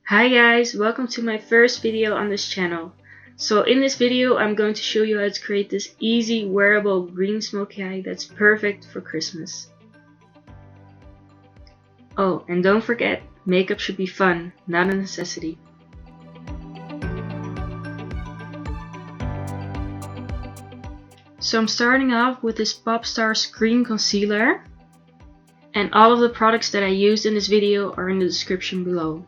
Hi guys, welcome to my first video on this channel. So in this video I'm going to show you how to create this easy wearable green smoky eye that's perfect for Christmas. Oh, and don't forget, makeup should be fun, not a necessity. So I'm starting off with this Popstars Cream Concealer, and all of the products that I used in this video are in the description below.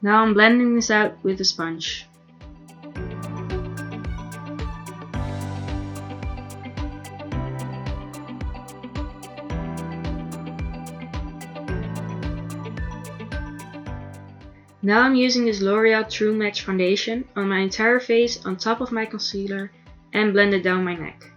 Now I'm blending this out with a sponge. Now I'm using this L'Oreal True Match foundation on my entire face on top of my concealer and blend it down my neck.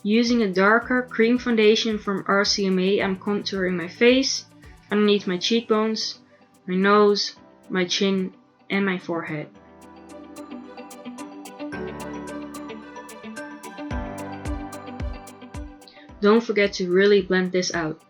Using a darker cream foundation from RCMA, I'm contouring my face, underneath my cheekbones, my nose, my chin, and my forehead. Don't forget to really blend this out.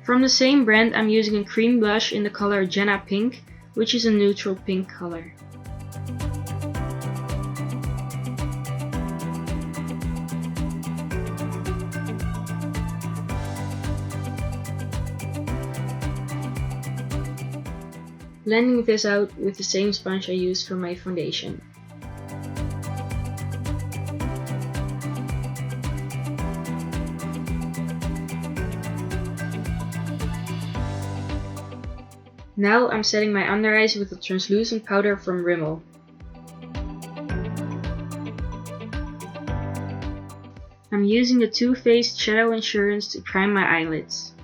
From the same brand, I'm using a cream blush in the color Jenna Pink, which is a neutral pink color. Blending this out with the same sponge I used for my foundation. Now I'm setting my under eyes with a translucent powder from Rimmel. I'm using the Too Faced Shadow Insurance to prime my eyelids.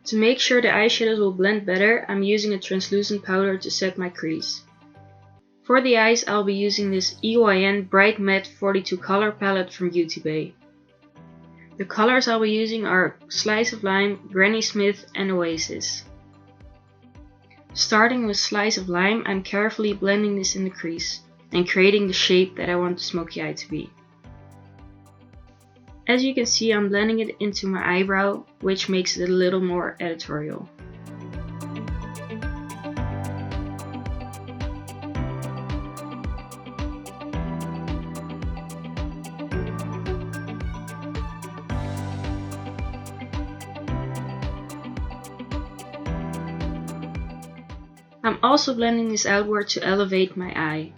To make sure the eyeshadows will blend better, I'm using a translucent powder to set my crease. For the eyes, I'll be using this EYN Bright Matte 42 color palette from YouTube. The colors I'll be using are Slice of Lime, Granny Smith, and Oasis. Starting with Slice of Lime, I'm carefully blending this in the crease and creating the shape that I want the smoky eye to be. As you can see, I'm blending it into my eyebrow, which makes it a little more editorial. I'm also blending this outward to elevate my eye.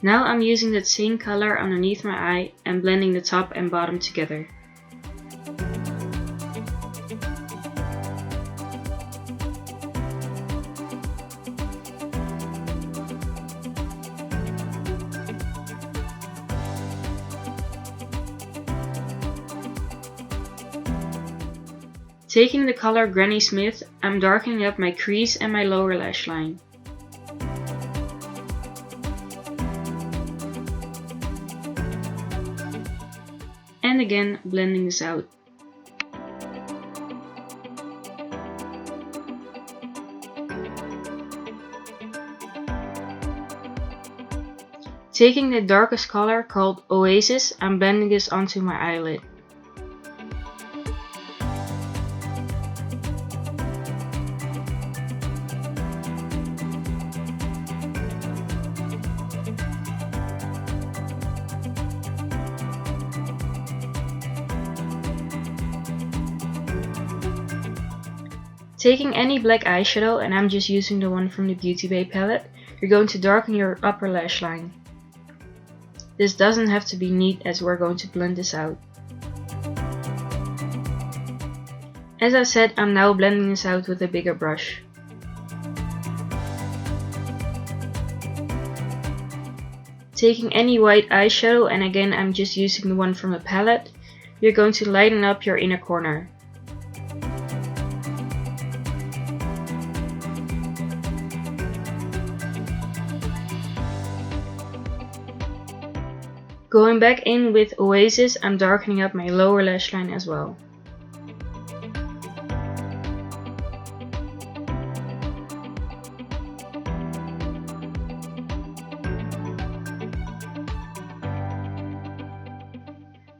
Now I'm using that same color underneath my eye and blending the top and bottom together. Taking the color Granny Smith, I'm darkening up my crease and my lower lash line. And again, blending this out. Taking the darkest color called Oasis, I'm blending this onto my eyelid. Taking any black eyeshadow, and I'm just using the one from the Beauty Bay palette, you're going to darken your upper lash line. This doesn't have to be neat as we're going to blend this out. As I said, I'm now blending this out with a bigger brush. Taking any white eyeshadow, and again I'm just using the one from the palette, you're going to lighten up your inner corner. Going back in with Oasis, I'm darkening up my lower lash line as well.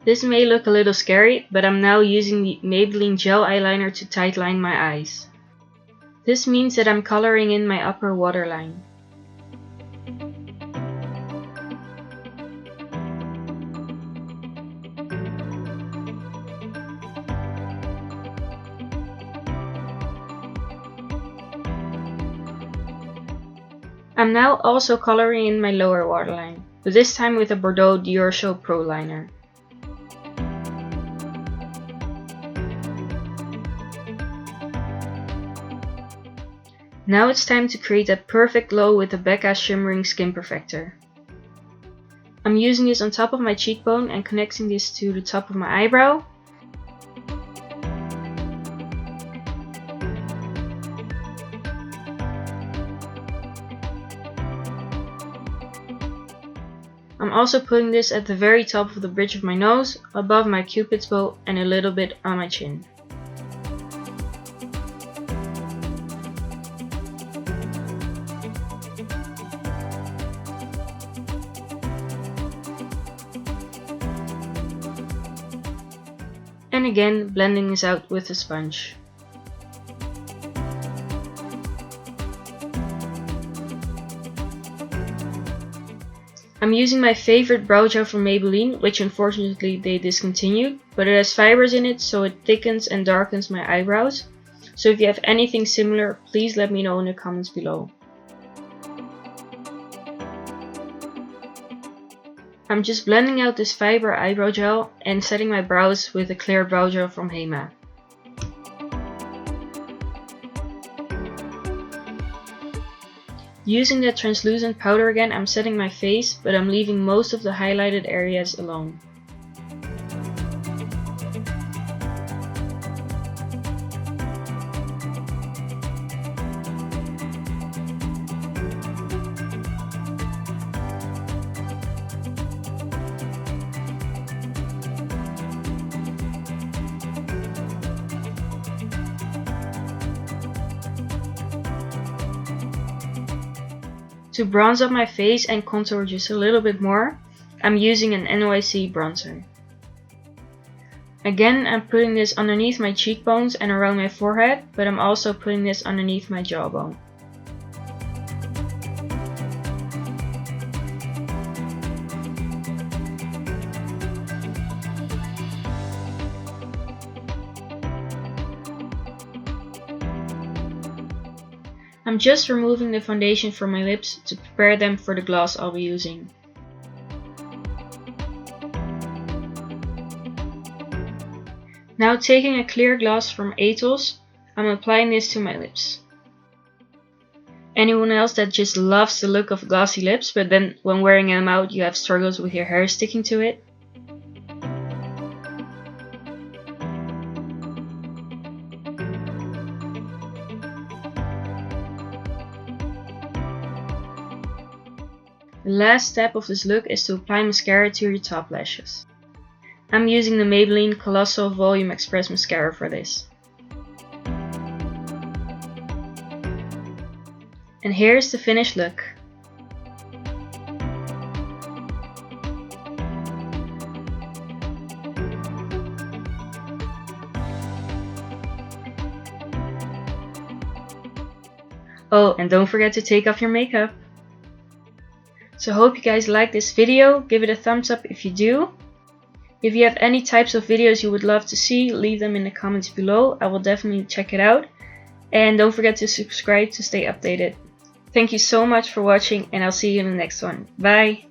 This may look a little scary, but I'm now using the Maybelline gel eyeliner to tightline my eyes. This means that I'm coloring in my upper waterline. I'm now also coloring in my lower waterline, but this time with a Bordeaux Show Pro liner. Now it's time to create that perfect glow with the Becca Shimmering Skin Perfector. I'm using this on top of my cheekbone and connecting this to the top of my eyebrow. I'm also putting this at the very top of the bridge of my nose, above my cupid's bow, and a little bit on my chin. And again, blending this out with a sponge. I'm using my favorite brow gel from Maybelline, which unfortunately they discontinued, but it has fibers in it, so it thickens and darkens my eyebrows. So if you have anything similar, please let me know in the comments below. I'm just blending out this fiber eyebrow gel and setting my brows with a clear brow gel from Hema. Using that translucent powder again, I'm setting my face, but I'm leaving most of the highlighted areas alone. To bronze up my face and contour just a little bit more, I'm using an NYC bronzer. Again, I'm putting this underneath my cheekbones and around my forehead, but I'm also putting this underneath my jawbone. I'm just removing the foundation from my lips to prepare them for the gloss I'll be using. Now taking a clear gloss from Atos, I'm applying this to my lips. Anyone else that just loves the look of glossy lips, but then when wearing them out you have struggles with your hair sticking to it? The last step of this look is to apply mascara to your top lashes. I'm using the Maybelline Colossal Volume Express Mascara for this. And here's the finished look. Oh, and don't forget to take off your makeup. So hope you guys like this video, give it a thumbs up if you do. If you have any types of videos you would love to see, leave them in the comments below, I will definitely check it out. And don't forget to subscribe to stay updated. Thank you so much for watching, and I'll see you in the next one. Bye!